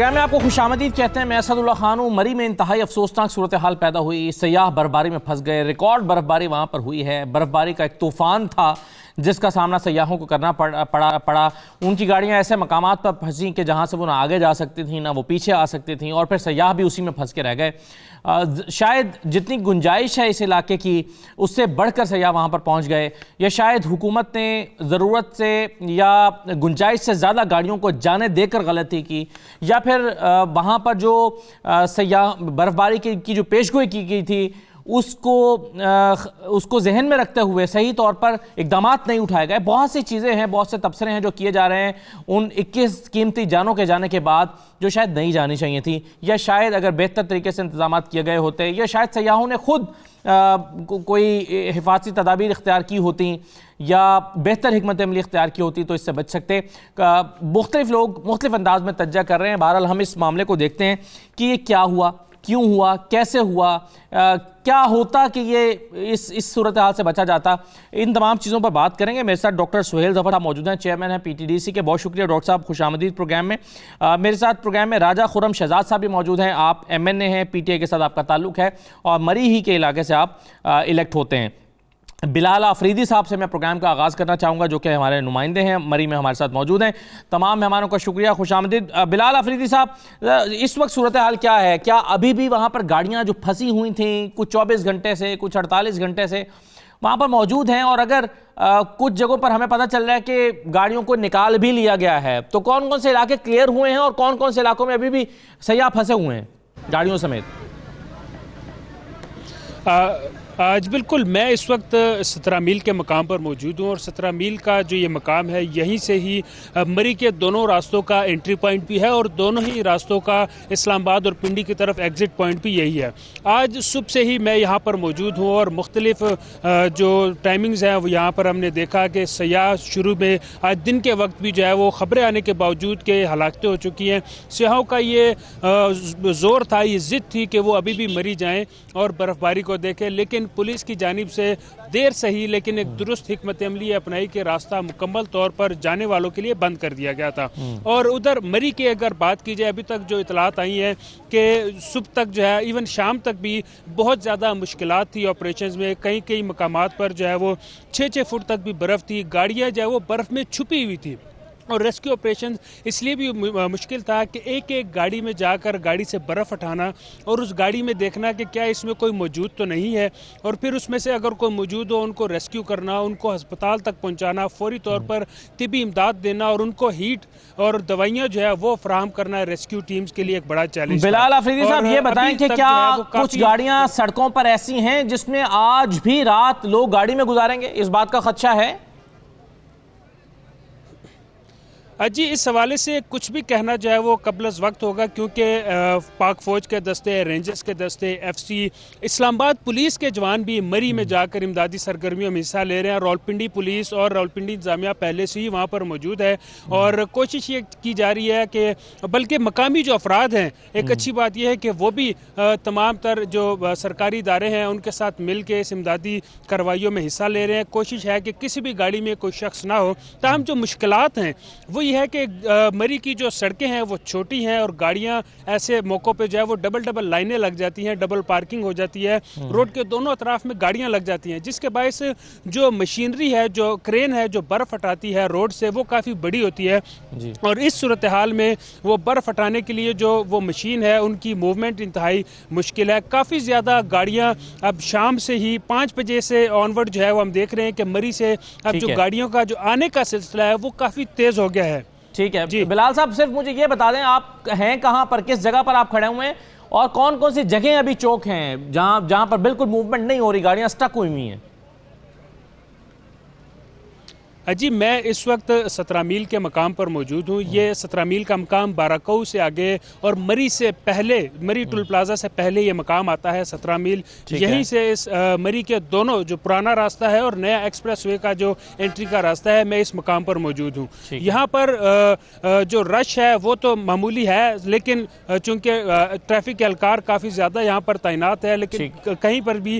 Programme میں آپ کو خوش آمدید کہتے ہیں. میں اسد اللہ خان ہوں. مری میں انتہائی افسوسناک صورتحال پیدا ہوئی. سیاح برفباری میں پھنس گئے. ریکارڈ برفباری وہاں پر ہوئی ہے. برفباری کا ایک طوفان تھا جس کا سامنا سیاحوں کو کرنا پڑا. ان کی گاڑیاں ایسے مقامات پر پھنسیں کہ جہاں سے وہ نہ آگے جا سکتی تھیں نہ وہ پیچھے آ سکتی تھیں, اور پھر سیاح بھی اسی میں پھنس کے رہ گئے. شاید جتنی گنجائش ہے اس علاقے کی اس سے بڑھ کر سیاح وہاں پر پہنچ گئے, یا شاید حکومت نے ضرورت سے یا گنجائش سے زیادہ گاڑیوں کو جانے دے کر غلطی کی, یا پھر وہاں پر جو سیاح برفباری کی جو پیشگوئی کی گئی تھی اس کو ذہن میں رکھتے ہوئے صحیح طور پر اقدامات نہیں اٹھائے گئے. بہت سی چیزیں ہیں, بہت سے تبصرے ہیں جو کیے جا رہے ہیں ان 21 قیمتی جانوں کے جانے کے بعد, جو شاید نہیں جانی چاہیے تھی, یا شاید اگر بہتر طریقے سے انتظامات کیے گئے ہوتے, یا شاید سیاحوں نے خود کوئی حفاظتی تدابیر اختیار کی ہوتی یا بہتر حکمت عملی اختیار کی ہوتی تو اس سے بچ سکتے. مختلف لوگ مختلف انداز میں تجزیہ کر رہے ہیں. بہرحال ہم اس معاملے کو دیکھتے ہیں کہ یہ کیا ہوا, کیوں ہوا, کیسے ہوا, کیا ہوتا کہ یہ اس صورتحال سے بچا جاتا. ان تمام چیزوں پر بات کریں گے. میرے ساتھ ڈاکٹر سہیل ظفر صاحب موجود ہیں, چیئرمین ہیں PTDC کے. بہت شکریہ ڈاکٹر صاحب, خوش آمدید پروگرام میں. میرے ساتھ پروگرام میں راجہ خرم شہزاد صاحب بھی موجود ہیں. آپ MNA ہیں, PTI کے ساتھ آپ کا تعلق ہے اور مری ہی کے علاقے سے آپ الیکٹ ہوتے ہیں. بلال آفریدی صاحب سے میں پروگرام کا آغاز کرنا چاہوں گا, جو کہ ہمارے نمائندے ہیں, مری میں ہمارے ساتھ موجود ہیں. تمام مہمانوں کا شکریہ, خوش آمدید. بلال آفریدی صاحب, اس وقت صورتحال کیا ہے؟ کیا ابھی بھی وہاں پر گاڑیاں جو پھنسی ہوئی تھیں کچھ 24 گھنٹے سے, کچھ 48 گھنٹے سے وہاں پر موجود ہیں؟ اور اگر کچھ جگہوں پر ہمیں پتہ چل رہا ہے کہ گاڑیوں کو نکال بھی لیا گیا ہے, تو کون کون سے علاقے کلیئر ہوئے ہیں اور کون کون سے علاقوں میں ابھی بھی سیاح پھنسے ہوئے ہیں گاڑیوں سمیت؟ آج بالکل میں اس وقت 17 میل کے مقام پر موجود ہوں, اور 17 میل کا جو یہ مقام ہے یہیں سے ہی مری کے دونوں راستوں کا انٹری پوائنٹ بھی ہے, اور دونوں ہی راستوں کا اسلام آباد اور پنڈی کی طرف ایگزٹ پوائنٹ بھی یہی ہے. آج صبح سے ہی میں یہاں پر موجود ہوں, اور مختلف جو ٹائمنگز ہیں وہ یہاں پر ہم نے دیکھا کہ سیاح شروع میں آج دن کے وقت بھی جو ہے وہ خبریں آنے کے باوجود کہ ہلاکتیں ہو چکی ہیں, سیاحوں کا یہ زور تھا, یہ ضد تھی کہ وہ ابھی بھی مری جائیں اور برفباری کو دیکھیں. لیکن پولیس کی جانب سے دیر صحیح لیکن ایک درست حکمت عملی اپنائی کہ راستہ مکمل طور پر جانے والوں کے لیے بند کر دیا گیا تھا. اور ادھر مری کی اگر بات کی جائے, ابھی تک جو اطلاعات آئی ہیں کہ صبح تک جو ہے ایون شام تک بھی بہت زیادہ مشکلات تھی آپریشنز میں. کئی مقامات پر جو ہے وہ 6 فٹ تک بھی برف تھی, گاڑیاں جو ہے وہ برف میں چھپی ہوئی تھی, اور ریسکیو آپریشن اس لیے بھی مشکل تھا کہ ایک گاڑی میں جا کر گاڑی سے برف ہٹانا اور اس گاڑی میں دیکھنا کہ کیا اس میں کوئی موجود تو نہیں ہے, اور پھر اس میں سے اگر کوئی موجود ہو ان کو ریسکیو کرنا, ان کو ہسپتال تک پہنچانا, فوری طور پر طبی امداد دینا, اور ان کو ہیٹ اور دوائیاں جو ہے وہ فراہم کرنا ریسکیو ٹیمز کے لیے ایک بڑا چیلنج. بلال آفریدی صاحب یہ بتائیں کہ کیا کچھ گاڑیاں سڑکوں پر ایسی ہیں جس میں آج بھی رات لوگ گاڑی میں گزاریں گے؟ اس بات کا خدشہ ہے؟ جی, اس حوالے سے کچھ بھی کہنا جو ہے وہ قبل از وقت ہوگا, کیونکہ پاک فوج کے دستے, رینجرز کے دستے, FC, اسلام آباد پولیس کے جوان بھی مری میں جا کر امدادی سرگرمیوں میں حصہ لے رہے ہیں. راولپنڈی پولیس اور راولپنڈی انتظامیہ پہلے سے ہی وہاں پر موجود ہے, اور کوشش یہ کی جا رہی ہے کہ بلکہ مقامی جو افراد ہیں, ایک اچھی بات یہ ہے کہ وہ بھی تمام تر جو سرکاری ادارے ہیں ان کے ساتھ مل کے اس امدادی کارروائیوں میں حصہ لے رہے ہیں. کوشش ہے کہ کسی بھی گاڑی میں کوئی شخص نہ ہو. تاہم جو مشکلات ہیں وہ ہے کہ مری کی جو سڑکیں ہیں وہ چھوٹی ہیں, اور گاڑیاں ایسے موقعوں پہ جو ہے وہ ڈبل لائنیں لگ جاتی ہیں, ڈبل پارکنگ ہو جاتی ہے, روڈ کے دونوں اطراف میں گاڑیاں لگ جاتی ہیں, جس کے باعث جو مشینری ہے, جو کرین ہے جو برف ہٹاتی ہے روڈ سے, وہ کافی بڑی ہوتی ہے. اور اس صورتحال میں وہ برف ہٹانے کے لیے جو وہ مشین ہے ان کی موومنٹ انتہائی مشکل ہے. کافی زیادہ گاڑیاں اب شام سے ہی 5 بجے سے آنورڈ جو ہے وہ ہم دیکھ رہے ہیں کہ مری سے اب جو گاڑیوں کا جو آنے کا سلسلہ ہے وہ کافی تیز ہو گیا ہے. ٹھیک ہے بلال صاحب, صرف مجھے یہ بتا دیں آپ ہیں کہاں پر, کس جگہ پر آپ کھڑے ہوئے ہیں, اور کون کون سی جگہیں ابھی چوک ہیں جہاں پر بالکل موومنٹ نہیں ہو رہی, گاڑیاں سٹک ہوئی ہیں؟ جی, میں اس وقت 17 میل کے مقام پر موجود ہوں. یہ 17 میل کا مقام باراکو سے آگے اور مری سے پہلے, مری ٹول پلازا سے پہلے یہ مقام آتا ہے 17 میل. یہیں سے اس مری کے دونوں جو پرانا راستہ ہے اور نیا ایکسپریس وے کا جو انٹری کا راستہ ہے, میں اس مقام پر موجود ہوں. یہاں پر جو رش ہے وہ تو معمولی ہے, لیکن چونکہ ٹریفک کے اہلکار کافی زیادہ یہاں پر تعینات ہے, لیکن کہیں پر بھی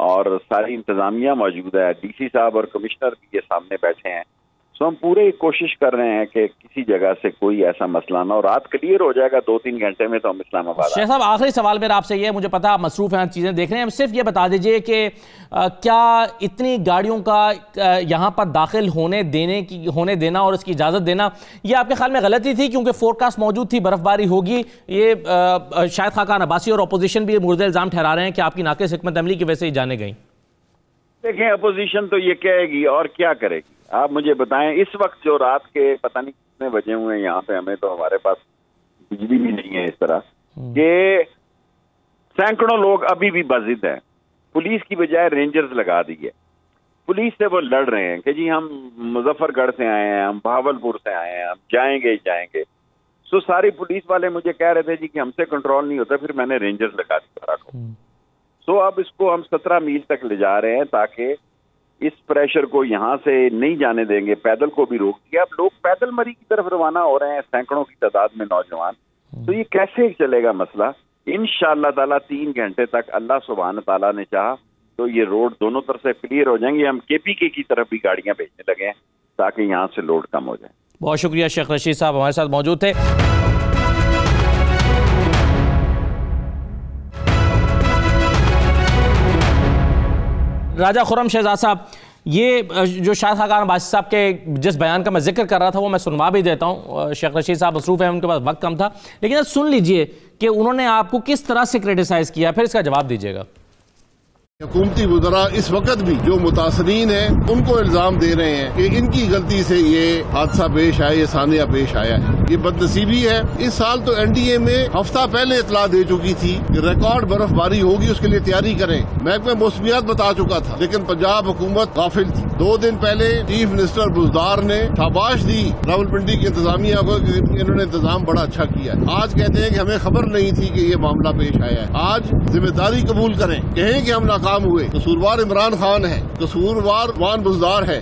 اور ساری انتظامیہ موجود ہے, ڈی سی صاحب اور کمشنر بھی یہ سامنے بیٹھے ہیں. سو ہم پورے کوشش کر رہے ہیں کہ کسی جگہ سے کوئی ایسا مسئلہ نہ ہو. رات کلیئر ہو جائے گا 2-3 گھنٹے میں تو ہم اسلام آباد. شیخ صاحب آخری سوال میرا آپ سے یہ, مجھے پتا آپ مصروف ہیں چیزیں دیکھ رہے ہیں, صرف یہ بتا دیجئے کہ کیا اتنی گاڑیوں کا یہاں پر داخل ہونے دینا اور اس کی اجازت دینا یہ آپ کے خیال میں غلطی تھی, کیونکہ فورکاسٹ موجود تھی برف باری ہوگی؟ یہ شاہد خاقان عباسی اور اپوزیشن بھی مورد الزام ٹھہرا رہے ہیں کہ آپ کی ناقص حکمت عملی کی وجہ سے ہی جانے گئیں. دیکھیں اپوزیشن تو یہ کہے گی اور کیا کرے گی. آپ مجھے بتائیں اس وقت جو رات کے پتہ نہیں کتنے بجے ہوئے ہیں یہاں پہ, ہمیں تو ہمارے پاس بجلی بھی نہیں ہے اس طرح کہ سینکڑوں لوگ ابھی بھی بضد ہیں. پولیس کی بجائے رینجرز لگا دی ہے. پولیس سے وہ لڑ رہے ہیں کہ جی ہم مظفر گڑھ سے آئے ہیں, ہم بہاولپور سے آئے ہیں, ہم جائیں گے. سو ساری پولیس والے مجھے کہہ رہے تھے جی کہ ہم سے کنٹرول نہیں ہوتا, پھر میں نے رینجرز لگا دی سارا کو. سو اب اس کو ہم 17 میل تک لے جا رہے ہیں تاکہ اس پریشر کو یہاں سے نہیں جانے دیں گے. پیدل کو بھی روک دیا. اب لوگ پیدل مری کی طرف روانہ ہو رہے ہیں, سینکڑوں کی تعداد میں نوجوان. تو یہ کیسے چلے گا مسئلہ؟ انشاءاللہ تعالیٰ 3 گھنٹے تک اللہ سبحانہ تعالیٰ نے چاہا تو یہ روڈ دونوں طرف سے کلیئر ہو جائیں گے. ہم KPK کی طرف بھی گاڑیاں بھیجنے لگے ہیں تاکہ یہاں سے لوڈ کم ہو جائے. بہت شکریہ شیخ رشید صاحب ہمارے ساتھ موجود تھے. راجہ خرم شہزاد صاحب, یہ جو شاہد خاقان عباسی صاحب کے جس بیان کا میں ذکر کر رہا تھا وہ میں سنوا بھی دیتا ہوں. شیخ رشید صاحب مصروف ہیں, ان کے پاس وقت کم تھا, لیکن سن لیجئے کہ انہوں نے آپ کو کس طرح سے کرٹیسائز کیا, پھر اس کا جواب دیجئے گا. حکومتی وزراء اس وقت بھی جو متاثرین ہیں ان کو الزام دے رہے ہیں کہ ان کی غلطی سے یہ حادثہ پیش آیا, یہ سانحہ پیش آیا ہے. یہ بدنصیبی ہے. اس سال تو NDA میں ہفتہ پہلے اطلاع دے چکی تھی کہ ریکارڈ برف باری ہوگی, اس کے لیے تیاری کریں. محکمہ موسمیات بتا چکا تھا, لیکن پنجاب حکومت غافل تھی. 2 دن پہلے چیف منسٹر بزدار نے شاباش دی راولپنڈی کی انتظامیہ کو کہ انہوں نے انتظام بڑا اچھا کیا ہے. آج کہتے ہیں کہ ہمیں خبر نہیں تھی کہ یہ معاملہ پیش آیا ہے. آج ذمہ داری قبول کریں, کہیں کہ ہم ناکام ہوئے. قصوروار عمران خان ہے, قصوروار عثمان بزدار ہے.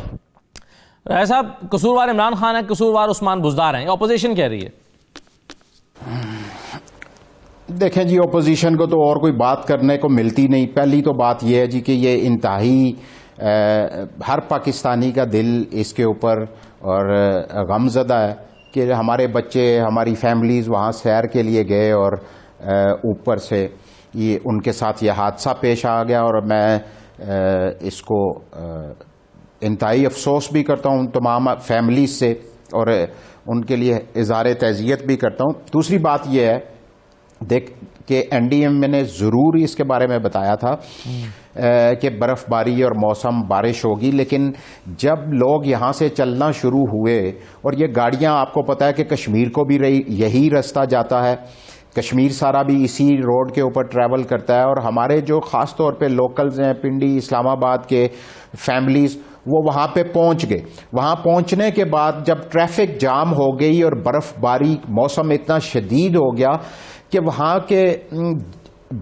صاحب قصوروار عمران خان ہے, قصوروار عثمان بزدار ہیں, اپوزیشن کہہ رہی ہے. دیکھیں جی, اپوزیشن کو تو اور کوئی بات کرنے کو ملتی نہیں. پہلی تو بات یہ ہے جی کہ یہ انتہائی ہر پاکستانی کا دل اس کے اوپر اور غمزدہ ہے کہ ہمارے بچے, ہماری فیملیز وہاں سیر کے لیے گئے اور اوپر سے یہ ان کے ساتھ یہ حادثہ پیش آ گیا. اور میں اس کو انتہائی افسوس بھی کرتا ہوں تمام فیملیز سے اور ان کے لیے اظہار تعزیت بھی کرتا ہوں. دوسری بات یہ ہے دیکھ کہ NDM میں نے ضرور اس کے بارے میں بتایا تھا کہ برف باری اور موسم بارش ہوگی, لیکن جب لوگ یہاں سے چلنا شروع ہوئے اور یہ گاڑیاں, آپ کو پتہ ہے کہ کشمیر کو بھی یہی رستہ جاتا ہے, کشمیر سارا بھی اسی روڈ کے اوپر ٹریول کرتا ہے, اور ہمارے جو خاص طور پہ لوکلز ہیں پنڈی اسلام آباد کے فیملیز وہ وہاں پہ پہنچ گئے. وہاں پہنچنے کے بعد جب ٹریفک جام ہو گئی اور برف باری موسم اتنا شدید ہو گیا کہ وہاں کے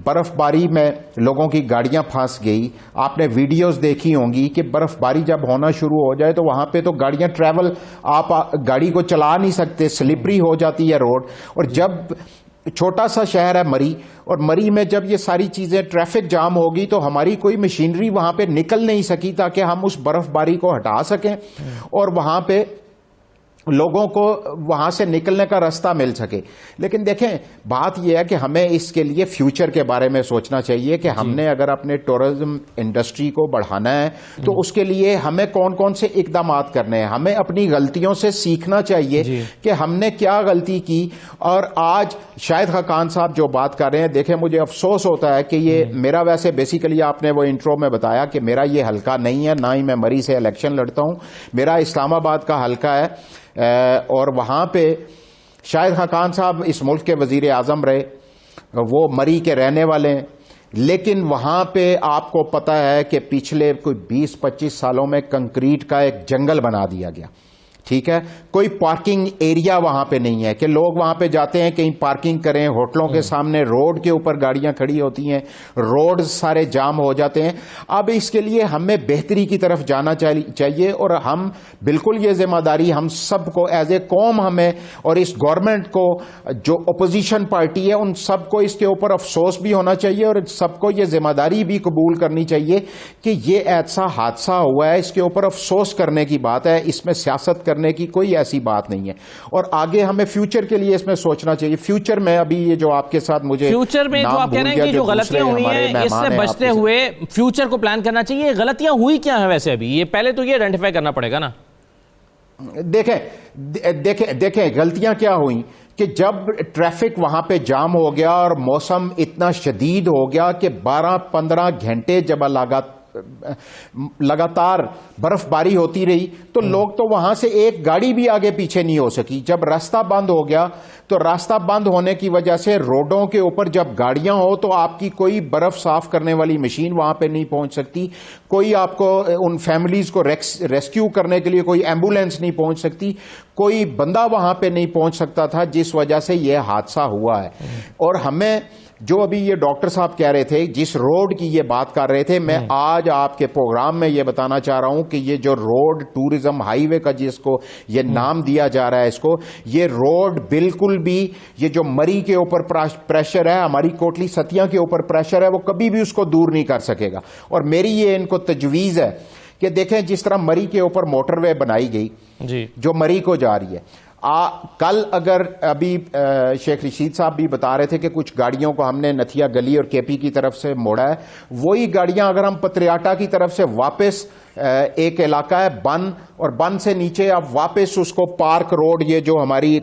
برف باری میں لوگوں کی گاڑیاں پھنس گئی. آپ نے ویڈیوز دیکھی ہوں گی کہ برف باری جب ہونا شروع ہو جائے تو وہاں پہ تو گاڑیاں ٹریول, آپ گاڑی کو چلا نہیں سکتے, سلپری ہو جاتی ہے روڈ. اور جب چھوٹا سا شہر ہے مری, اور مری میں جب یہ ساری چیزیں ٹریفک جام ہوگی تو ہماری کوئی مشینری وہاں پہ نکل نہیں سکی تاکہ ہم اس برف باری کو ہٹا سکیں اور وہاں پہ لوگوں کو وہاں سے نکلنے کا راستہ مل سکے. لیکن دیکھیں بات یہ ہے کہ ہمیں اس کے لیے فیوچر کے بارے میں سوچنا چاہیے کہ ہم نے اگر اپنے ٹورزم انڈسٹری کو بڑھانا ہے تو اس کے لیے ہمیں کون کون سے اقدامات کرنے ہیں. ہمیں اپنی غلطیوں سے سیکھنا چاہیے کہ ہم نے کیا غلطی کی. اور آج شاہد خاقان صاحب جو بات کر رہے ہیں, دیکھیں مجھے افسوس ہوتا ہے کہ یہ میرا, ویسے بیسیکلی آپ نے وہ انٹرو میں بتایا کہ میرا یہ حلقہ نہیں ہے, نہ ہی میں مری سے الیکشن لڑتا ہوں, میرا اسلام آباد کا حلقہ ہے. اور وہاں پہ شاہد خاقان صاحب اس ملک کے وزیر اعظم رہے, وہ مری کے رہنے والے ہیں, لیکن وہاں پہ آپ کو پتہ ہے کہ پچھلے کوئی 20-25 سالوں میں کنکریٹ کا ایک جنگل بنا دیا گیا. ٹھیک ہے, کوئی پارکنگ ایریا وہاں پہ نہیں ہے کہ لوگ وہاں پہ جاتے ہیں کہیں پارکنگ کریں, ہوٹلوں کے سامنے روڈ کے اوپر گاڑیاں کھڑی ہوتی ہیں, روڈ سارے جام ہو جاتے ہیں. اب اس کے لیے ہمیں بہتری کی طرف جانا چاہیے, اور ہم بالکل یہ ذمہ داری ہم سب کو ایز اے قوم ہمیں, اور اس گورنمنٹ کو جو اپوزیشن پارٹی ہے ان سب کو اس کے اوپر افسوس بھی ہونا چاہیے, اور سب کو یہ ذمہ داری بھی قبول کرنی چاہیے کہ یہ ایسا حادثہ ہوا ہے, اس کے اوپر افسوس کرنے کی بات ہے, اس میں سیاست کرنے کی کوئی ایسی بات نہیں ہے. اور آگے ہمیں فیوچر کے لیے اس میں سوچنا چاہیے. فیوچر میں ابھی یہ جو آپ کے ساتھ مجھے فیوچر میں جو آپ کہہ رہے ہیں کہ جو غلطیاں ہوئی ہیں اس سے بچتے ہوئے فیوچر کو پلان کرنا چاہیے. غلطیاں ہوئی کیا ہیں ویسے ابھی, یہ پہلے تو یہ آئیڈینٹیفائی کرنا پڑے گا نا. دیکھیں غلطیاں کیا ہوئیں کہ جب ٹریفک وہاں پہ جام ہو گیا اور موسم اتنا شدید ہو گیا کہ 12-15 گھنٹے جب لگاتار برف باری ہوتی رہی تو لوگ تو وہاں سے ایک گاڑی بھی آگے پیچھے نہیں ہو سکی. جب راستہ بند ہو گیا تو راستہ بند ہونے کی وجہ سے روڈوں کے اوپر جب گاڑیاں ہو تو آپ کی کوئی برف صاف کرنے والی مشین وہاں پہ نہیں پہنچ سکتی, کوئی آپ کو ان فیملیز کو ریسکیو کرنے کے لیے کوئی ایمبولینس نہیں پہنچ سکتی, کوئی بندہ وہاں پہ نہیں پہنچ سکتا تھا, جس وجہ سے یہ حادثہ ہوا ہے. اور ہمیں جو ابھی یہ ڈاکٹر صاحب کہہ رہے تھے جس روڈ کی یہ بات کر رہے تھے, میں آج آپ کے پروگرام میں یہ بتانا چاہ رہا ہوں کہ یہ جو روڈ ٹورزم ہائی وے کا جس کو یہ نام دیا جا رہا ہے, اس کو یہ روڈ بالکل بھی یہ جو مری کے اوپر پریشر ہے, ہماری کوٹلی ستیاں کے اوپر پریشر ہے, وہ کبھی بھی اس کو دور نہیں کر سکے گا. اور میری یہ ان کو تجویز ہے کہ دیکھیں جس طرح مری کے اوپر موٹر وے بنائی گئی جی جو مری کو جا رہی ہے, کل اگر ابھی شیخ رشید صاحب بھی بتا رہے تھے کہ کچھ گاڑیوں کو ہم نے نتھیا گلی اور کے پی کی طرف سے موڑا ہے, وہی گاڑیاں اگر ہم پتریاٹا کی طرف سے واپس ایک علاقہ ہے بن, اور بن سے نیچے آپ واپس اس کو پارک روڈ یہ جو ہماری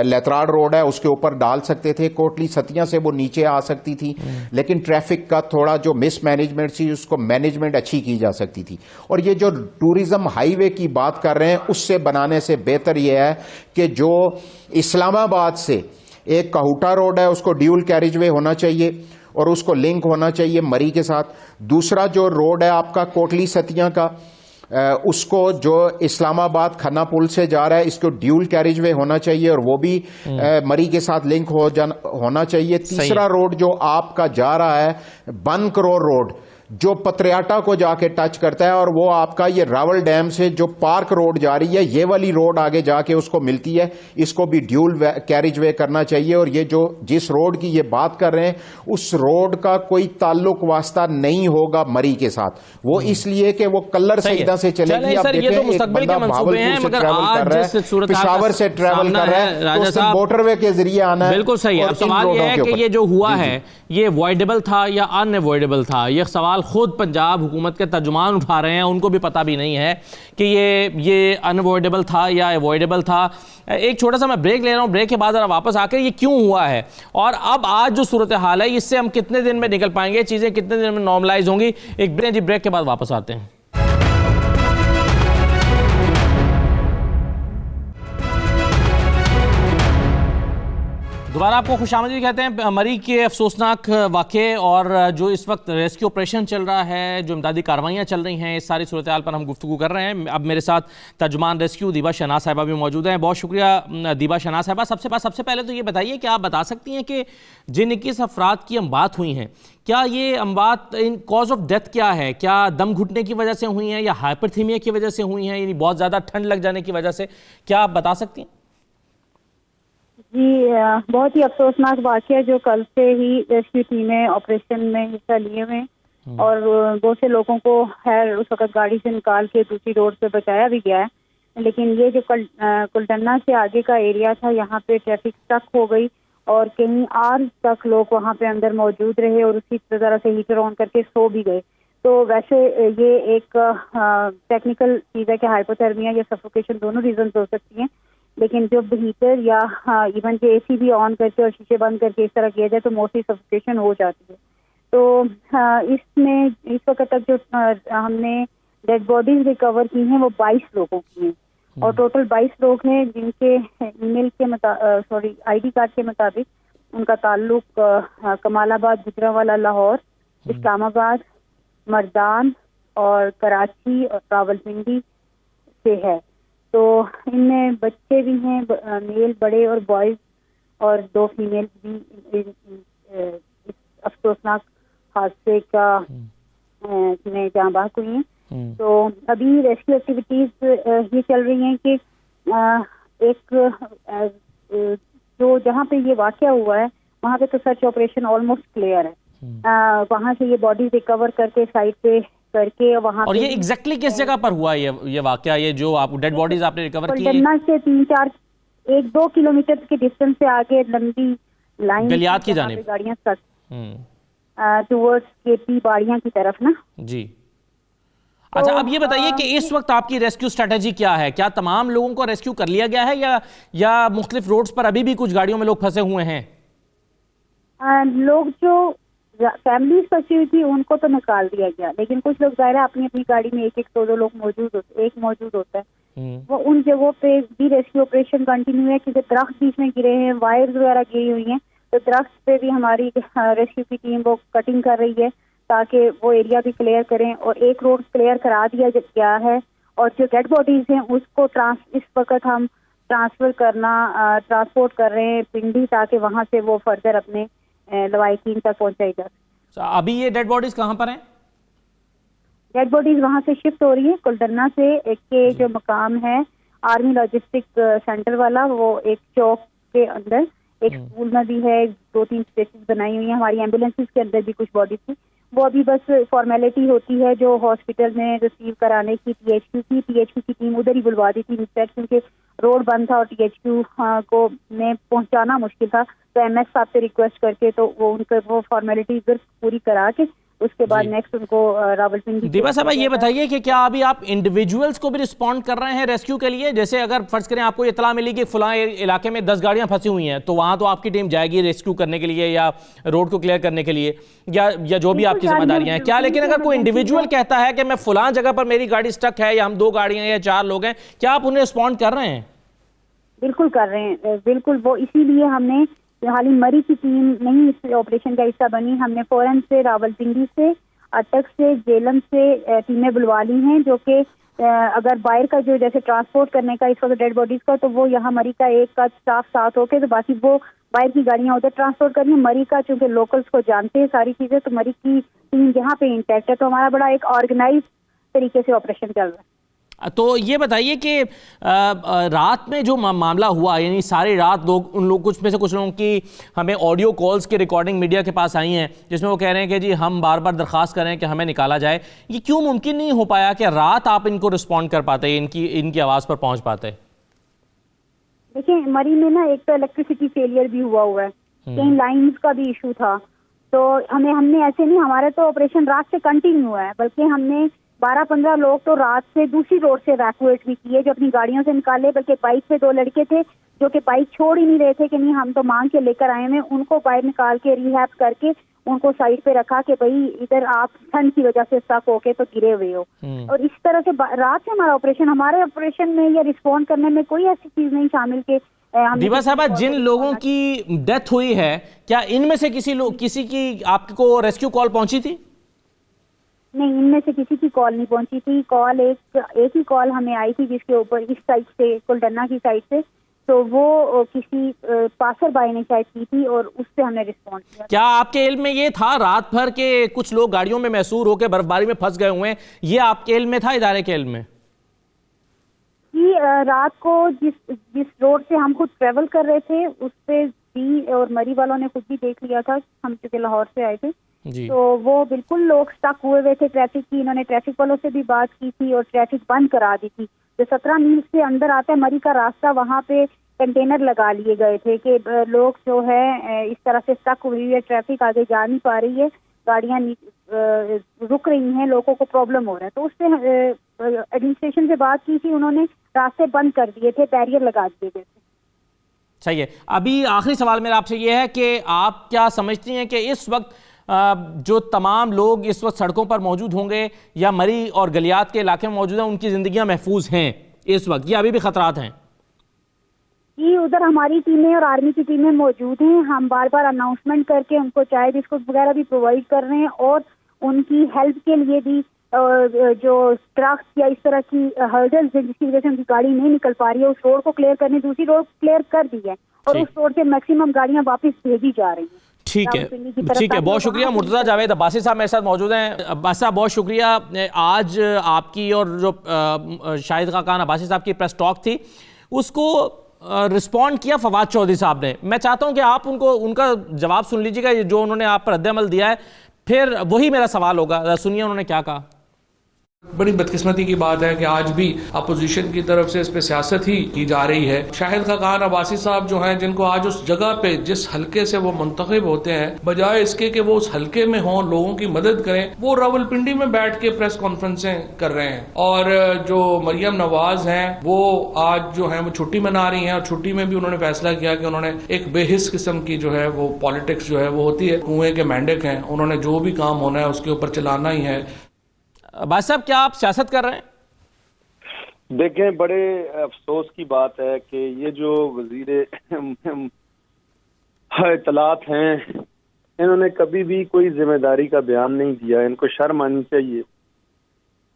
لیتراڑ روڈ ہے اس کے اوپر ڈال سکتے تھے, کوٹلی ستیاں سے وہ نیچے آ سکتی تھی, لیکن ٹریفک کا تھوڑا جو مس مینجمنٹ تھی اس کو مینجمنٹ اچھی کی جا سکتی تھی. اور یہ جو ٹورزم ہائی وے کی بات کر رہے ہیں اس سے بنانے سے بہتر یہ ہے کہ جو اسلام آباد سے ایک کہوٹا روڈ ہے اس کو ڈیول کیریج وے ہونا چاہیے اور اس کو لنک ہونا چاہیے مری کے ساتھ. دوسرا جو روڈ ہے آپ کا کوٹلی ستیاں کا, اس کو جو اسلام آباد کھنا پل سے جا رہا ہے اس کو ڈیول کیریج وے ہونا چاہیے اور وہ بھی مری کے ساتھ لنک ہونا چاہیے. تیسرا روڈ جو آپ کا جا رہا ہے بن کرور روڈ جو پتریاٹا کو جا کے ٹچ کرتا ہے, اور وہ آپ کا یہ راول ڈیم سے جو پارک روڈ جا رہی ہے یہ والی روڈ آگے جا کے اس کو ملتی ہے, اس کو بھی ڈیول کیریج وے کرنا چاہیے. اور یہ جو جس روڈ کی یہ بات کر رہے ہیں اس روڈ کا کوئی تعلق واسطہ نہیں ہوگا مری کے ساتھ, وہ اس لیے کہ وہ کلر سیدہ سے چلے گی. آپ دیکھیں ایک بندہ بھاولپور سے ٹریول کر رہا ہے, پشاور سے ٹریول کر رہا ہے, تو اس نے موٹر وے کے ذریعے آنا ہے. بالکل صحیح ہے. اب سوال یہ ہے کہ یہ جو ہوا ہے یہ اوائڈیبل تھا یا ان اوائڈیبل تھا, یہ سوال خود پنجاب حکومت کے ترجمان اٹھا رہے ہیں, ان کو بھی پتہ بھی نہیں ہے کہ یہ ان اوائڈیبل تھا یا اوائڈیبل تھا. ایک چھوٹا سا میں بریک لے رہا ہوں, بریک کے بعد ذرا واپس آ کر یہ کیوں ہوا ہے اور اب آج جو صورتحال ہے اس سے ہم کتنے دن میں نکل پائیں گے, چیزیں کتنے دن میں نارملائز ہوں گی. ایک بریک کے بعد واپس آتے ہیں. دوبارہ آپ کو خوش آمدید کہتے ہیں. مری کے افسوسناک واقعے اور جو اس وقت ریسکیو آپریشن چل رہا ہے, جو امدادی کارروائیاں چل رہی ہیں, اس ساری صورتحال پر ہم گفتگو کر رہے ہیں. اب میرے ساتھ ترجمان ریسکیو دیبا شہناز صاحبہ بھی موجود ہیں. بہت شکریہ دیبا شہناز صاحبہ. سب سے پہلے تو یہ بتائیے کہ آپ بتا سکتی ہیں کہ جن 21 افراد کی اموات ہوئی ہیں, کیا یہ اموات کاز آف ڈیتھ کیا ہے؟ کیا دم گھٹنے کی وجہ سے ہوئی ہیں یا ہائپرتھیمیا کی وجہ سے ہوئی ہیں, یعنی بہت زیادہ ٹھنڈ لگ جانے کی وجہ سے, کیا آپ بتا سکتی ہیں؟ جی, بہت ہی افسوسناک واقعہ جو کل سے ہی ریسکیو ٹیمیں آپریشن میں حصہ لیے ہوئے اور بہت سے لوگوں کو خیر اس وقت گاڑی سے نکال کے دوسری روڈ پہ بچایا بھی گیا ہے. لیکن یہ جو کلڈنا سے آگے کا ایریا تھا یہاں پہ ٹریفک اسٹک ہو گئی اور کہیں آر تک لوگ وہاں پہ اندر موجود رہے اور اسی طرح سے ہیٹر آن کر کے سو بھی گئے. تو ویسے یہ ایک ٹیکنیکل چیز ہے کہ ہائپوتھرمیا یا سفوکیشن دونوں ریزنز ہو سکتی ہیں, لیکن جب ہیٹر یا ایون کہ اے سی بھی آن کر کے اور شیشے بند کر کے اس طرح کیا جائے تو موسٹلی سفوکیشن ہو جاتی ہے. تو اس میں اس وقت تک جو ہم نے ڈیڈ باڈیز ریکور کی ہیں وہ 22 لوگوں کی ہیں اور ٹوٹل 22 لوگ ہیں جن کے ای میل کے آئی ڈی کارڈ کے مطابق ان کا تعلق کمال آباد, گجرانوالہ, لاہور, اسلام آباد, مردان اور کراچی اور راولپنڈی سے ہے. تو ان میں بچے بھی ہیں، میل بڑے اور بوائز، اور 2 فیمیل بھی اس افسوسناک حادثے کا میں جہاں بحق ہوئی ہیں. تو ابھی ریسکیو ایکٹیویٹیز یہ چل رہی ہیں کہ ایک جو جہاں پہ یہ واقعہ ہوا ہے وہاں پہ تو سرچ آپریشن آلموسٹ کلیئر ہے. وہاں سے یہ باڈیز ریکور کر کے سائٹ پہ کر کے وہاں. اور یہ ایگزیکٹلی کس جگہ پر ہوا یہ واقعہ، یہ جو آپ ڈیڈ باڈیز آپ نے ریکور کی؟ کلڈنا سے 1-2 کلومیٹر کے ڈسٹینس سے آگے لمبی لائن گلیات کی جانب گاڑیاں ٹورڈز کے پی باڑیاں کی طرف نا. جی اچھا، اب یہ بتائیے کہ اس وقت آپ کی ریسکیو اسٹریٹجی کیا ہے؟ کیا تمام لوگوں کو ریسکیو کر لیا گیا ہے یا مختلف روڈز پر ابھی بھی کچھ گاڑیوں میں لوگ پھنسے ہوئے ہیں؟ لوگ جو فیملیز پھنسی ہوئی تھی ان کو تو نکال دیا گیا، لیکن کچھ لوگ ظاہر اپنی اپنی گاڑی میں 1-2 لوگ موجود ہوتا ہے، وہ ان جگہوں پہ بھی ریسکیو آپریشن کنٹینیو ہے. کیونکہ درخت بیچ میں گرے ہیں، وائرز وغیرہ گری ہوئی ہیں، تو درخت پہ بھی ہماری ریسکیو کی ٹیم وہ کٹنگ کر رہی ہے تاکہ وہ ایریا بھی کلیئر کریں. اور ایک روڈ کلیئر کرا دیا گیا ہے، اور جو ڈیڈ باڈیز ہیں اس کو اس وقت ہم ٹرانسپورٹ کر رہے ہیں پنڈی، تاکہ وہاں سے وہ فردر اپنے لوائقین تک پہنچائی جا سکے. ابھی یہ ڈیڈ باڈیز کہاں پر ہیں؟ ڈیڈ باڈیز وہاں سے شفٹ ہو رہی ہے کلڈنا سے. ایک کے جو مقام ہے آرمی لاجسٹک سینٹر والا، وہ ایک چوک کے اندر ایک اسکول میں بھی ہے، 2-3 اسپیسز بنائی ہوئی ہیں. ہماری ایمبولینسز کے اندر بھی کچھ باڈیز تھی، وہ ابھی بس فارمیلٹی ہوتی ہے جو ہاسپٹل میں ریسیو کرانے کی. پی ایچ کیو کی ٹیم ادھر ہی بلوا دی تھی کیونکہ روڈ بند تھا اور ٹی ایچ کیو کو میں پہنچانا مشکل تھا. تو ایم ایس صاحب سے ریکویسٹ کر کے تو وہ ان کو وہ فارمیلٹی پوری کرا کے اس کے بعد نیکسٹ ان کو راولپنڈی. دیبا صاحبہ یہ بتائیے کہ کیا ابھی آپ انڈیویجولز کو بھی رسپونڈ کر رہے ہیں ریسکیو کے لیے؟ جیسے اگر فرض کریں آپ کو اطلاع ملی کہ فلاں علاقے میں 10 گاڑیاں پھنسی ہوئی ہیں، تو وہاں تو آپ کی ٹیم جائے گی ریسکیو کرنے کے لیے یا روڈ کو کلیئر کرنے کے لیے، یا جو بھی آپ کی ذمہ داریاں ہیں کیا؟ لیکن اگر کوئی انڈیویجول کہتا ہے کہ میں فلاں جگہ پر میری گاڑی سٹک ہے، یا ہم 2 گاڑیاں یا 4 لوگ ہیں، کیا آپ انہیں رسپونڈ کر رہے ہیں؟ بالکل کر رہے ہیں، بالکل. وہ اسی لیے ہم نے حالی مری کی ٹیم نہیں اس آپریشن کا حصہ بنی، ہم نے فوراً سے راولپنڈی سے، اٹک سے، جیلم سے ٹیمیں بلوا لی ہیں، جو کہ اگر باہر کا جو جیسے ٹرانسپورٹ کرنے کا اس وقت ڈیڈ باڈیز کا، تو وہ یہاں مری کا ایک کا اسٹاف ساتھ ہو کے، تو باقی وہ باہر کی گاڑیاں ادھر ٹرانسپورٹ کرنی ہے. مری کا چونکہ لوکلز کو جانتے ہیں ساری چیزیں، تو مری کی ٹیم یہاں پہ انٹیکٹ ہے. تو ہمارا بڑا ایک آرگنائز طریقے سے آپریشن چل رہا ہے. تو یہ بتائیے کہ رات میں جو معاملہ ہوا، یعنی ساری رات کچھ میں سے کچھ لوگوں کی ہمیں آڈیو کالز کی ریکارڈنگ میڈیا کے پاس آئی ہیں جس میں وہ کہہ رہے ہیں کہ جی ہم بار بار درخواست کر رہے ہیں کہ ہمیں نکالا جائے. یہ کیوں ممکن نہیں ہو پایا کہ رات آپ ان کو رسپونڈ کر پاتے، ان کی آواز پر پہنچ پاتے؟ دیکھیں مری میں نا ایک تو الیکٹریسٹی فیلئر بھی ہوا ہے، کہیں لائنز کا بھی ایشو تھا. تو ہم نے ایسے نہیں، ہمارا تو آپریشن رات سے کنٹینیو ہوا ہے، بلکہ ہم نے 12-15 لوگ تو رات سے دوسری روڈ سے ایویکویٹ بھی کیے جو اپنی گاڑیوں سے نکالے. بلکہ بائک پہ 2 لڑکے تھے جو کہ بائک چھوڑ ہی نہیں رہے تھے کہ نہیں ہم تو مانگ کے لے کر آئے ہیں، ان کو باہر نکال کے ریہیب کر کے ان کو سائڈ پہ رکھا کہ بھائی ادھر آپ ٹھنڈ کی وجہ سے سٹک ہو کے تو گرے ہوئے ہو. اور اس طرح سے رات سے ہمارے آپریشن میں یا رسپونڈ کرنے میں کوئی ایسی چیز نہیں شامل کہ دیبا صاحبہ جن لوگوں کی ڈیتھ ہوئی ہے کیا ان میں سے کسی کی آپ کو ریسکیو کال پہنچی تھی؟ نہیں، ان میں سے کسی کی کال نہیں پہنچی تھی. کال ایک ہی کال ہمیں آئی تھی جس کے اوپر اس سائڈ سے کلڈنا کی سائڈ سے، تو وہ کسی پاسر بائی نے شاید کی تھی اور اس سے ہم نے رسپونڈ کیا. کیا آپ کے علم میں یہ تھا رات بھر کے کچھ لوگ گاڑیوں میں محصور ہو کے برف باری میں پھنس گئے ہوئے ہیں، یہ آپ کے علم میں تھا، ادارے کے علم میں؟ جی رات کو جس روڈ سے ہم خود ٹریول کر رہے تھے اس پہ بھی اور مری والوں نے خود بھی دیکھ لیا تھا، ہم چونکہ لاہور سے آئے تھے تو وہ بالکل لوگ سٹک ہوئے تھے ٹریفک کی. انہوں نے ٹریفک والوں سے بھی بات کی تھی اور ٹریفک بند کرا دی تھی. جو 17 میل سے اندر آتا ہے مری کا راستہ، وہاں پہ کنٹینر لگا لیے گئے تھے کہ لوگ جو ہے اس طرح سے سٹک ہوئی ہے، ٹریفک آگے جا نہیں پا رہی ہے، گاڑیاں رک رہی ہیں، لوگوں کو پرابلم ہو رہا ہے. تو اس سے ایڈمنسٹریشن سے بات کی تھی، انہوں نے راستے بند کر دیے تھے، بیریئر لگا دیے گئے تھے. صحیح ہے. ابھی آخری سوال میرا آپ سے یہ ہے کہ آپ کیا سمجھتی ہیں کہ اس وقت جو تمام لوگ اس وقت سڑکوں پر موجود ہوں گے یا مری اور گلیات کے علاقے میں موجود ہیں، ان کی زندگیاں محفوظ ہیں اس وقت یا ابھی بھی خطرات ہیں؟ جی ادھر ہماری ٹیمیں اور آرمی کی ٹیمیں موجود ہیں. ہم بار بار اناؤنسمنٹ کر کے ان کو چائے بسکٹ وغیرہ بھی پرووائڈ کر رہے ہیں اور ان کی ہیلپ کے لیے بھی جو ٹرکس یا اس طرح کی ہرڈلز ہیں جس کی وجہ سے ان کی گاڑی نہیں نکل پا رہی ہے، اس روڈ کو کلیئر کرنے، دوسری روڈ کلیئر کر دی ہے اور اس روڈ سے میکسیمم گاڑیاں واپس بھیجی جا رہی ہیں. ٹھیک ہے، بہت شکریہ. مرتضیٰ جاوید عباسی صاحب میرے ساتھ موجود ہیں. عباسی صاحب بہت شکریہ. آج آپ کی اور جو شاہد خاقان عباسی صاحب کی پریس ٹاک تھی اس کو رسپونڈ کیا فواد چودھری صاحب نے. میں چاہتا ہوں کہ آپ ان کا جواب سن لیجیے گا جو انہوں نے آپ پر رد عمل دیا ہے، پھر وہی میرا سوال ہوگا. سنیے انہوں نے کیا کہا. بڑی بدقسمتی کی بات ہے کہ آج بھی اپوزیشن کی طرف سے اس پہ سیاست ہی کی جا رہی ہے. شاہد خاقان عباسی صاحب جو ہیں، جن کو آج اس جگہ پہ جس حلقے سے وہ منتخب ہوتے ہیں، بجائے اس کے کہ وہ اس حلقے میں ہوں، لوگوں کی مدد کریں، وہ راولپنڈی میں بیٹھ کے پریس کانفرنسیں کر رہے ہیں. اور جو مریم نواز ہیں وہ آج جو ہیں وہ چھٹی منا رہی ہیں، اور چھٹی میں بھی انہوں نے فیصلہ کیا کہ انہوں نے ایک بے حس قسم کی جو ہے وہ پالیٹکس جو ہے وہ ہوتی ہے، کنویں کے مینڈک ہیں، انہوں نے جو بھی کام ہونا ہے اس کے اوپر چلانا ہی ہے. عباسی صاحب کیا آپ سیاست کر رہے ہیں؟ دیکھیں، بڑے افسوس کی بات ہے کہ یہ جو وزیر اطلاعات ہیں انہوں نے کبھی بھی کوئی ذمہ داری کا بیان نہیں دیا. ان کو شرم آنی چاہیے.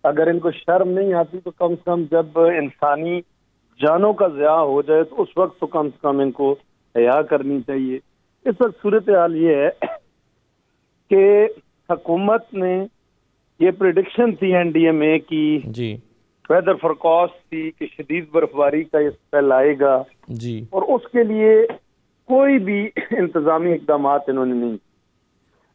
اگر ان کو شرم نہیں آتی تو کم سے کم جب انسانی جانوں کا ضیاع ہو جائے تو اس وقت تو کم سے کم ان کو حیا کرنی چاہیے. اس وقت صورتحال یہ ہے کہ حکومت نے یہ پریڈکشن تھی این ڈی ایم اے کی، ویدر فورکاسٹ تھی کہ شدید برف باری کا یہ سپیل آئے گا، اور اس کے لیے کوئی بھی انتظامی اقدامات انہوں نے نہیں،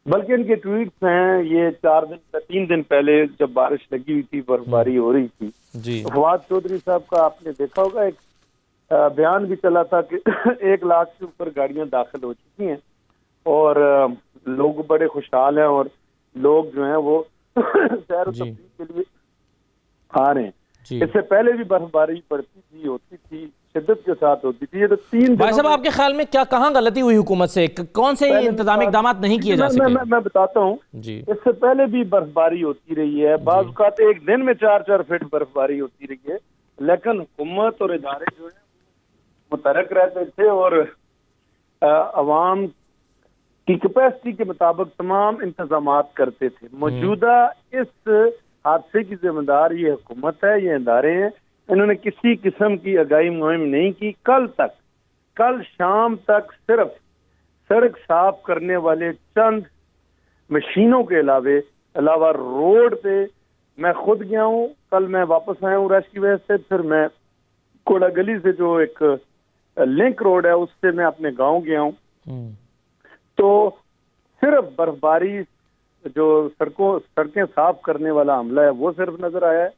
بلکہ ان کے ٹویٹس ہیں یہ 3 دن پہلے جب بارش لگی ہوئی تھی، برف باری ہو رہی تھی. فواد چودھری صاحب کا آپ نے دیکھا ہوگا ایک بیان بھی چلا تھا کہ 1 لاکھ سے اوپر گاڑیاں داخل ہو چکی ہیں اور لوگ بڑے خوشحال ہیں اور لوگ جو ہیں وہ سیر و تفریح کے لیے آ رہے ہیں. اس سے پہلے بھی برف باری پڑتی تھی، ہوتی تھی، شدت کے ساتھ ہوتی تھی. یہ تو 3 بھائی صاحب آپ کے خیال میں کہاں غلطی ہوئی حکومت سے؟ کون سے انتظامی اقدامات نہیں کیے جا سکے؟ میں بتاتا ہوں. اس سے پہلے بھی برف باری ہوتی رہی ہے، بعض اوقات ایک دن میں 4 فٹ برف باری ہوتی رہی ہے، لیکن حکومت اور ادارے جو ہیں متحرک رہتے تھے اور عوام کی کیپیسٹی کے مطابق تمام انتظامات کرتے تھے. موجودہ اس حادثے کی ذمہ دار یہ حکومت ہے، یہ ادارے ہیں. انہوں نے کسی قسم کی آگاہی مہم نہیں کی. کل شام تک صرف سڑک صاف کرنے والے چند مشینوں کے علاوہ روڈ پہ میں خود گیا ہوں. کل میں واپس آیا ہوں رش کی وجہ سے، پھر میں کوڑا گلی سے جو ایک لنک روڈ ہے اس سے میں اپنے گاؤں گیا ہوں. تو صرف برف باری جو سڑکیں صاف کرنے والا عملہ ہے وہ صرف نظر آیا ہے.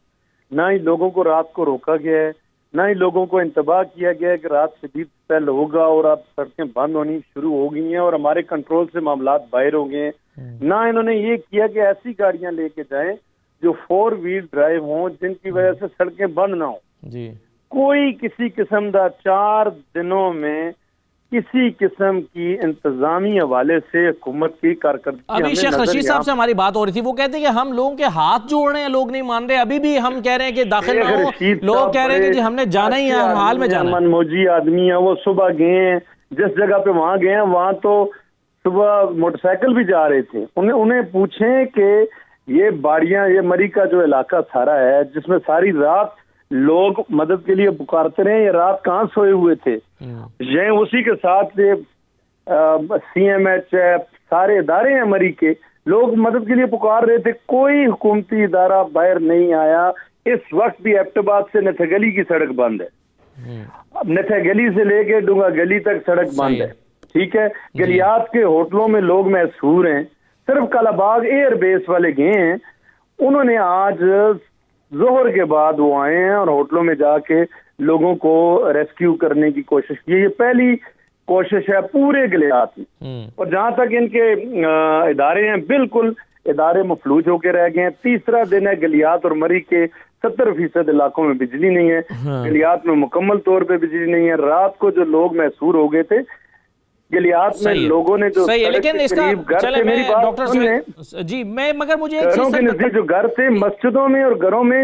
نہ ہی لوگوں کو رات کو روکا گیا ہے، نہ ہی لوگوں کو انتباہ کیا گیا ہے کہ رات شدید سپیل ہوگا اور اب سڑکیں بند ہونی شروع ہو گئی ہیں اور ہمارے کنٹرول سے معاملات باہر ہو گئے ہیں. نہ انہوں نے یہ کیا کہ ایسی گاڑیاں لے کے جائیں جو 4 وہیل ڈرائیو ہوں جن کی وجہ سے سڑکیں بند نہ ہوں. کوئی کسی قسم کا 4 دنوں میں کسی قسم کی انتظامی حوالے سے حکومت کی کارکردگی. ابھی شیخ رشید صاحب سے ہماری بات ہو رہی تھی، وہ کہتے ہیں کہ ہم لوگوں کے ہاتھ جوڑ رہے ہیں، لوگ نہیں مان رہے. ابھی بھی ہم کہہ رہے ہیں کہ داخل نہ ہو، لوگ کہہ رہے ہیں کہ جی ہم نے جانا ہی ہے، حال میں جانا ہے. منموجی آدمی ہیں، وہ صبح گئے ہیں جس جگہ پہ وہاں گئے ہیں وہاں تو صبح موٹر سائیکل بھی جا رہے تھے. انہیں پوچھیں کہ یہ باڑیاں، یہ مری کا جو علاقہ سارا ہے جس میں ساری رات لوگ مدد کے لیے پکارتے رہے، یہ رات کہاں سوئے ہوئے تھے؟ یہ اسی کے ساتھ سی ایم ایچ ہے، سارے ادارے ہیں مری کے، لوگ مدد کے لیے پکار رہے تھے. کوئی حکومتی ادارہ باہر نہیں آیا. اس وقت بھی ایبٹ آباد سے نتھے گلی کی سڑک بند ہے، نتھے گلی سے لے کے ڈونگا گلی تک سڑک بند ہے. ٹھیک ہے، گلیات کے ہوٹلوں میں لوگ محصور ہیں. صرف کالا باغ ایئر بیس والے گئے ہیں، انہوں نے آج ظہر کے بعد وہ آئے ہیں اور ہوٹلوں میں جا کے لوگوں کو ریسکیو کرنے کی کوشش کی. یہ پہلی کوشش ہے پورے گلیات میں. اور جہاں تک ان کے ادارے ہیں، بالکل ادارے مفلوج ہو کے رہ گئے ہیں. 3 دن ہے گلیات اور مری کے 70% علاقوں میں بجلی نہیں ہے، گلیات میں مکمل طور پہ بجلی نہیں ہے. رات کو جو لوگ محصور ہو گئے تھے گلیات میں، لوگوں نے جو لیکن اس کا ڈاکٹر جی میں مگر مجھے گھروں کے نزدیک جو گھر تھے، مسجدوں میں اور گھروں میں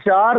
4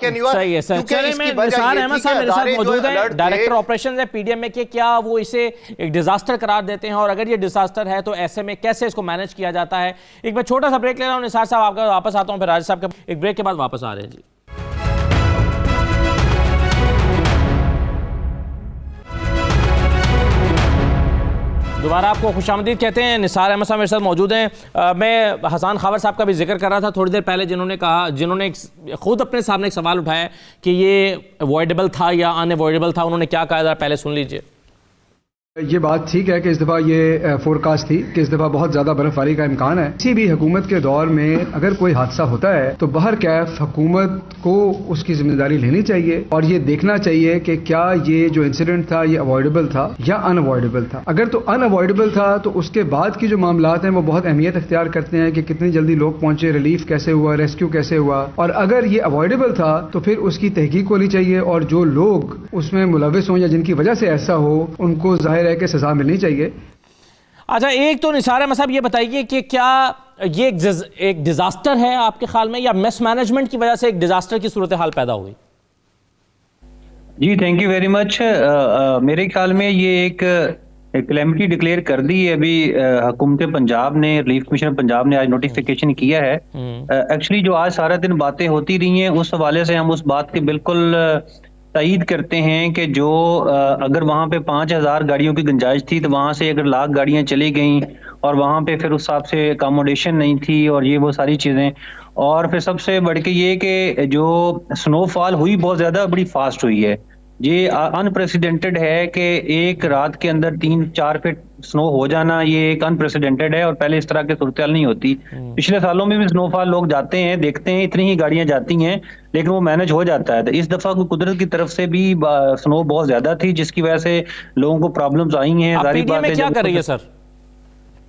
واقعہ نہیں ہوا. صحیح ہے سر. چلیں میں نثار احمد صاحب میرے ساتھ موجود ہیں, ڈائریکٹر آپریشنز ہے پی ڈی ایم میں, کہ کیا وہ اسے ایک ڈیزاسٹر قرار دیتے ہیں, اور اگر یہ ڈیزاسٹر ہے تو ایسے میں کیسے اس کو مینج کیا جاتا ہے. ایک میں چھوٹا سا بریک لے رہا ہوں نثار صاحب, آپ کا واپس آتا ہوں, پھر راجد صاحب کا ایک بریک کے بعد واپس آ رہے ہیں. جی دوبارہ آپ کو خوش آمدید کہتے ہیں. نثار احمد صاحب میرے ساتھ موجود ہیں. میں حسان خاور صاحب کا بھی ذکر کر رہا تھا تھوڑی دیر پہلے, جنہوں نے خود اپنے سامنے ایک سوال اٹھایا کہ یہ اوائڈیبل تھا یا ان اوائڈیبل تھا. انہوں نے کیا کہا, ذرا پہلے سن لیجئے. یہ بات ٹھیک ہے کہ اس دفعہ یہ فورکاسٹ تھی کہ اس دفعہ بہت زیادہ برف باری کا امکان ہے. کسی بھی حکومت کے دور میں اگر کوئی حادثہ ہوتا ہے تو بہرکیف حکومت کو اس کی ذمہ داری لینی چاہیے اور یہ دیکھنا چاہیے کہ کیا یہ جو انسیڈنٹ تھا یہ اوائڈیبل تھا یا ان اوائڈیبل تھا. اگر تو ان اوائڈیبل تھا تو اس کے بعد کی جو معاملات ہیں وہ بہت اہمیت اختیار کرتے ہیں کہ کتنی جلدی لوگ پہنچے, ریلیف کیسے ہوا, ریسکیو کیسے ہوا. اور اگر یہ اوائڈیبل تھا تو پھر اس کی تحقیق ہونی چاہیے, اور جو لوگ اس میں ملوث ہوں یا جن کی وجہ سے ایسا ہو ان کو ظاہر ہے کہ سزا ملنی چاہیے. اچھا, ایک تو نثار احمد صاحب یہ بتائیے کہ کیا یہ ایک ڈیزاسٹر ہے آپ کے خیال میں, یا مس مینجمنٹ کی وجہ سے ایک ڈیزاسٹر کی صورتحال پیدا ہوئی؟ جی تھینک یو ویری مچ. میرے خیال میں یہ ایک کلیمٹی ڈکلیئر کر دی ہے ابھی حکومت پنجاب نے, ریلیف کمیشن پنجاب نے آج نوٹیفیکیشن کیا ہے. ایکچولی جو آج سارا دن باتیں ہوتی رہی ہیں اس حوالے سے ہم اس بات کے بالکل تائید کرتے ہیں کہ جو اگر وہاں پہ 5000 گاڑیوں کی گنجائش تھی تو وہاں سے اگر 1,00,000 گاڑیاں چلی گئیں اور وہاں پہ پھر اس حساب سے اکاموڈیشن نہیں تھی اور یہ وہ ساری چیزیں, اور پھر سب سے بڑھ کے یہ کہ جو سنو فال ہوئی بہت زیادہ بڑی فاسٹ ہوئی ہے. یہ انپریسیڈنٹڈ ہے کہ ایک رات کے اندر 3-4 فٹ سنو ہو جانا, یہ ایک انپریسیڈنٹڈ ہے اور پہلے اس طرح کی صورتحال نہیں ہوتی. پچھلے سالوں میں بھی سنو فال لوگ جاتے ہیں, دیکھتے ہیں, اتنی ہی گاڑیاں جاتی ہیں لیکن وہ مینج ہو جاتا ہے. تو اس دفعہ کو قدرت کی طرف سے بھی سنو بہت زیادہ تھی جس کی وجہ سے لوگوں کو پرابلمز آئی ہیں. ظاہر بات ہے. کیا کر رہی ہے سر؟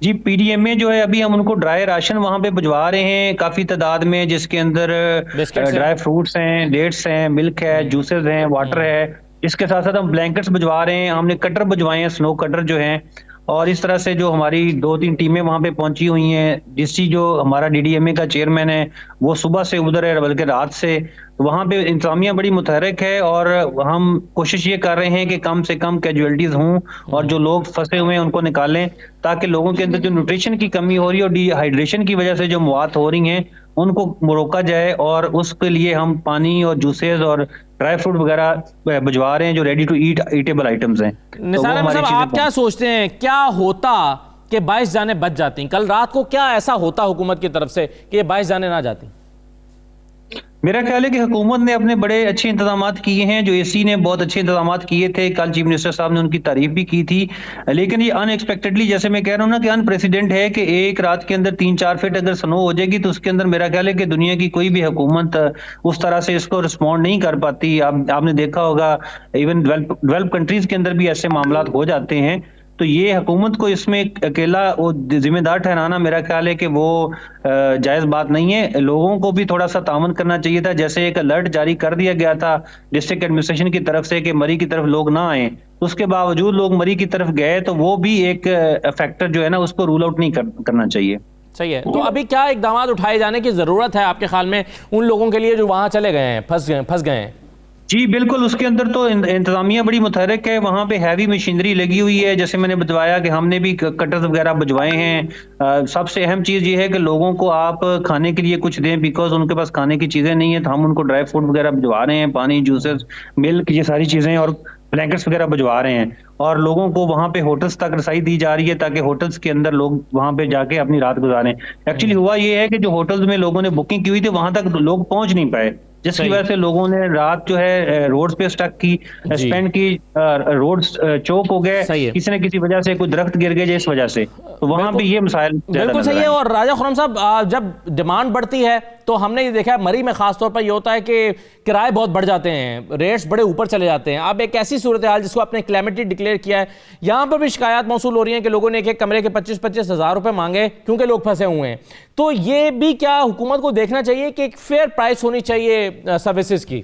جی پی ڈی ایم میں جو ہے ابھی ہم ان کو ڈرائی راشن وہاں پہ بھجوا رہے ہیں کافی تعداد میں, جس کے اندر ڈرائی فروٹس ہیں, ڈیٹس ہیں, ملک ہے, جوسز ہیں, واٹر ہے. اس کے ساتھ ساتھ ہم بلینکٹس بھجوا رہے ہیں, ہم نے کٹر بھجوائے ہیں, سنو کٹر جو ہیں. اور اس طرح سے جو ہماری 2-3 ٹیمیں وہاں پہ پہنچی ہوئی ہیں. ڈی سی جو ہمارا ڈی ڈی ایم اے کا چیئرمین ہے وہ صبح سے ادھر ہے بلکہ رات سے. وہاں پہ انتظامیہ بڑی متحرک ہے اور ہم کوشش یہ کر رہے ہیں کہ کم سے کم کیجویلٹیز ہوں اور جو لوگ پھنسے ہوئے ہیں ان کو نکالیں, تاکہ لوگوں کے اندر جو نیوٹریشن کی کمی ہو رہی ہے اور ڈی ہائیڈریشن کی وجہ سے جو موات ہو رہی ہیں ان کو روکا جائے. اور اس کے لیے ہم پانی اور جوسز اور ڈرائی فروٹ وغیرہ بھجوا رہے ہیں جو ریڈی ٹو ایٹ ایٹیبل آئٹمز ہیں. نثار احمد صاحب آپ کیا سوچتے ہیں, کیا ہوتا کہ 22 جانیں بچ جاتی؟ کل رات کو کیا ایسا ہوتا حکومت کی طرف سے کہ یہ 22 جانیں نہ جاتی؟ میرا خیال ہے کہ حکومت نے اپنے بڑے اچھے انتظامات کیے ہیں. جو اے سی نے بہت اچھے انتظامات کیے تھے, کل چیف منسٹر صاحب نے ان کی تعریف بھی کی تھی. لیکن یہ ان ایکسپیکٹڈلی, جیسے میں کہہ رہا ہوں نا کہ ان پریسیڈنٹ ہے کہ ایک رات کے اندر 3-4 فٹ اگر سنو ہو جائے گی تو اس کے اندر میرا خیال ہے کہ دنیا کی کوئی بھی حکومت اس طرح سے اس کو رسپونڈ نہیں کر پاتی. آپ نے دیکھا ہوگا ایون ڈیولپ کنٹریز کے اندر بھی ایسے معاملات ہو جاتے ہیں. تو یہ حکومت کو اس میں اکیلا ذمہ دار ٹھہرانا میرا خیال ہے کہ وہ جائز بات نہیں ہے. لوگوں کو بھی تھوڑا سا تعاون کرنا چاہیے تھا. جیسے ایک الرٹ جاری کر دیا گیا تھا ڈسٹرکٹ ایڈمنسٹریشن کی طرف سے کہ مری کی طرف لوگ نہ آئیں, اس کے باوجود لوگ مری کی طرف گئے, تو وہ بھی ایک فیکٹر جو ہے نا اس کو رول آؤٹ نہیں کرنا چاہیے. صحیح ہے. تو ابھی کیا اقدامات اٹھائے جانے کی ضرورت ہے آپ کے خیال میں ان لوگوں کے لیے جو وہاں چلے گئے ہیں, پھنس گئے ہیں؟ جی بالکل, اس کے اندر تو انتظامیہ بڑی متحرک ہے. وہاں پہ ہیوی مشینری لگی ہوئی ہے, جیسے میں نے بتایا کہ ہم نے بھی کٹرز وغیرہ بجوائے ہیں. سب سے اہم چیز یہ ہے کہ لوگوں کو آپ کھانے کے لیے کچھ دیں, بیکاز ان کے پاس کھانے کی چیزیں نہیں ہیں, تو ہم ان کو ڈرائی فروٹ وغیرہ بجوا رہے ہیں, پانی, جوسز, ملک, یہ ساری چیزیں, اور بلینکٹس وغیرہ بجوا رہے ہیں. اور لوگوں کو وہاں پہ ہوٹلز تک رسائی دی جا رہی ہے تاکہ ہوٹلز کے اندر لوگ وہاں پہ جا کے اپنی رات گزاریں. ایکچولی ہوا یہ ہے کہ جو ہوٹلز میں لوگوں نے بکنگ کی ہوئی تھی وہاں تک لوگ پہنچ نہیں پائے, جس کی وجہ سے لوگوں نے رات جو ہے روڈ پہ سٹک کی, اسپینڈ کی, روڈ چوک ہو گئے, کسی نہ کسی وجہ سے کوئی درخت گر گئے جس وجہ سے, تو وہاں پہ یہ مسائل بالکل صحیح ہے. اور راجہ خرم صاحب, جب ڈیمانڈ بڑھتی ہے تو ہم نے یہ دیکھا ہے مری میں خاص طور پر یہ ہوتا ہے کہ کرائے بہت بڑھ جاتے ہیں, ریٹس بڑے اوپر چلے جاتے ہیں. اب ایک ایسی صورتحال جس کو آپ نے کلیمٹی ڈکلیئر کیا ہے, یہاں پر بھی شکایات موصول ہو رہی ہیں کہ لوگوں نے ایک کمرے کے 25-25 ہزار روپے مانگے کیونکہ لوگ پھنسے ہوئے ہیں. تو یہ بھی کیا حکومت کو دیکھنا چاہیے کہ ایک فیئر پرائس ہونی چاہیے سروسز کی؟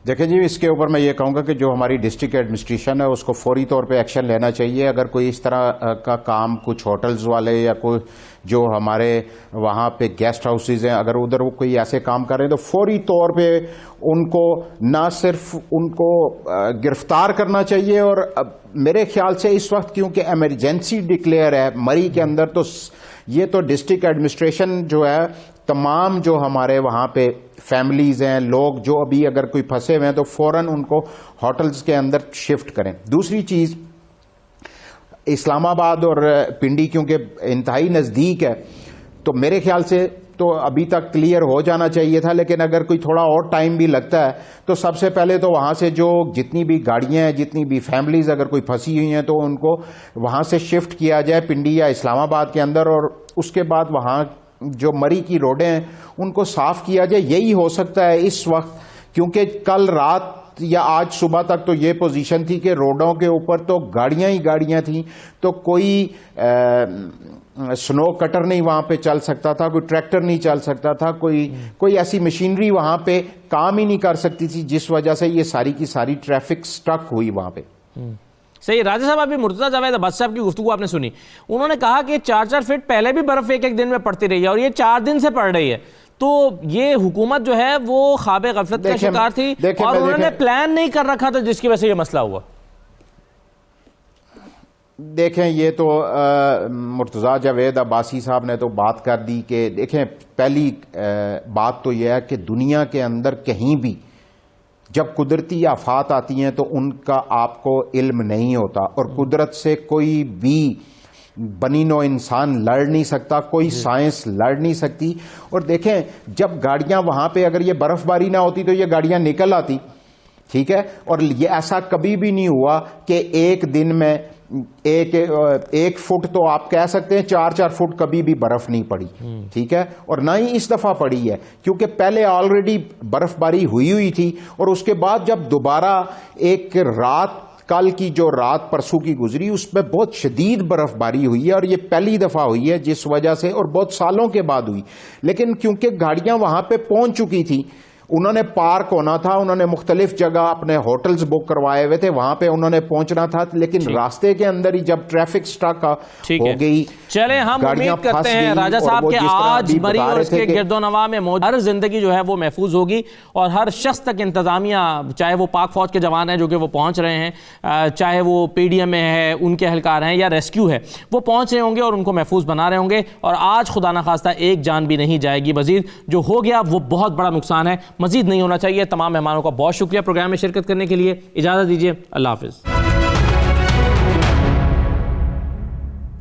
دیکھیں جی، اس کے اوپر میں یہ کہوں گا کہ جو ہماری ڈسٹرکٹ ایڈمنسٹریشن ہے اس کو فوری طور پہ ایکشن لینا چاہیے. اگر کوئی اس طرح کا کام کچھ ہوٹلز والے یا کوئی جو ہمارے وہاں پہ گیسٹ ہاؤسز ہیں اگر ادھر وہ کوئی ایسے کام کر رہے ہیں تو فوری طور پہ ان کو نہ صرف ان کو گرفتار کرنا چاہیے، اور میرے خیال سے اس وقت کیونکہ ایمرجنسی ڈکلیئر ہے مری کے اندر، تو یہ تو ڈسٹرکٹ ایڈمنسٹریشن جو ہے تمام جو ہمارے وہاں پہ فیملیز ہیں، لوگ جو ابھی اگر کوئی پھنسے ہوئے ہیں تو فوراً ان کو ہوٹلز کے اندر شفٹ کریں. دوسری چیز، اسلام آباد اور پنڈی کیونکہ انتہائی نزدیک ہے تو میرے خیال سے تو ابھی تک کلیئر ہو جانا چاہیے تھا، لیکن اگر کوئی تھوڑا اور ٹائم بھی لگتا ہے تو سب سے پہلے تو وہاں سے جو جتنی بھی گاڑیاں ہیں، جتنی بھی فیملیز اگر کوئی پھنسی ہوئی ہیں تو ان کو وہاں سے شفٹ کیا جائے پنڈی یا اسلام آباد کے اندر، اور اس کے بعد وہاں جو مری کی روڈیں ہیں ان کو صاف کیا جائے. یہی ہو سکتا ہے اس وقت، کیونکہ کل رات یا آج صبح تک تو یہ پوزیشن تھی کہ روڈوں کے اوپر تو گاڑیاں ہی گاڑیاں تھیں، تو کوئی سنو کٹر نہیں وہاں پہ چل سکتا تھا، کوئی ٹریکٹر نہیں چل سکتا تھا، کوئی ایسی مشینری وہاں پہ کام ہی نہیں کر سکتی تھی، جس وجہ سے یہ ساری کی ساری ٹریفک سٹک ہوئی وہاں پہ. صحیح. راجہ صاحب، ابھی مرتضیٰ جاوید عباسی صاحب کی گفتگو آپ نے سنی، انہوں نے کہا کہ 4 فٹ پہلے بھی برف ایک دن میں پڑتی رہی ہے اور یہ 4 دن سے پڑ رہی ہے، تو یہ حکومت جو ہے وہ خواب غفلت کا شکار تھی اور انہوں نے پلان نہیں کر رکھا تھا جس کی وجہ سے یہ مسئلہ ہوا. دیکھیں، یہ تو مرتضیٰ جاوید عباسی صاحب نے تو بات کر دی کہ دیکھیں، پہلی بات تو یہ ہے کہ دنیا کے اندر کہیں بھی جب قدرتی آفات آتی ہیں تو ان کا آپ کو علم نہیں ہوتا، اور قدرت سے کوئی بھی بنی نوع انسان لڑ نہیں سکتا، کوئی سائنس لڑ نہیں سکتی. اور دیکھیں، جب گاڑیاں وہاں پہ اگر یہ برف باری نہ ہوتی تو یہ گاڑیاں نکل آتی، ٹھیک ہے، اور یہ ایسا کبھی بھی نہیں ہوا کہ ایک دن میں ایک فٹ تو آپ کہہ سکتے ہیں 4 فٹ کبھی بھی برف نہیں پڑی، ٹھیک ہے، اور نہ ہی اس دفعہ پڑی ہے، کیونکہ پہلے آلریڈی برف باری ہوئی تھی، اور اس کے بعد جب دوبارہ ایک رات، کل کی جو رات پرسوں کی گزری، اس میں بہت شدید برف باری ہوئی ہے، اور یہ پہلی دفعہ ہوئی ہے جس وجہ سے، اور بہت سالوں کے بعد ہوئی. لیکن کیونکہ گاڑیاں وہاں پہ پہنچ چکی تھی، انہوں نے پارک ہونا تھا، انہوں نے مختلف جگہ اپنے ہوٹلز بک کروائے ہوئے تھے، وہاں پہ انہوں نے پہنچنا تھا، لیکن راستے کے اندر ہی جب ٹریفک سٹک ہو گئی، چلے ہم امید کرتے ہیں راجہ صاحب کہ آج مری اور اس کے گرد و نواح میں ہر زندگی جو ہے وہ محفوظ ہوگی، اور ہر شخص تک انتظامیہ، چاہے وہ پاک فوج کے جوان ہیں جو کہ وہ پہنچ رہے ہیں، چاہے وہ پی ڈی ایم میں ہے، ان کے اہلکار ہیں، یا ریسکیو ہے، وہ پہنچ رہے ہوں گے اور ان کو محفوظ بنا رہے ہوں گے. اور آج خدا نخواستہ ایک جان بھی نہیں جائے گی. مزید جو ہو گیا وہ بہت بڑا نقصان ہے، مزید نہیں ہونا چاہیے. تمام مہمانوں کا بہت شکریہ پروگرام میں شرکت کرنے کے لیے. اجازت دیجیے، اللہ حافظ.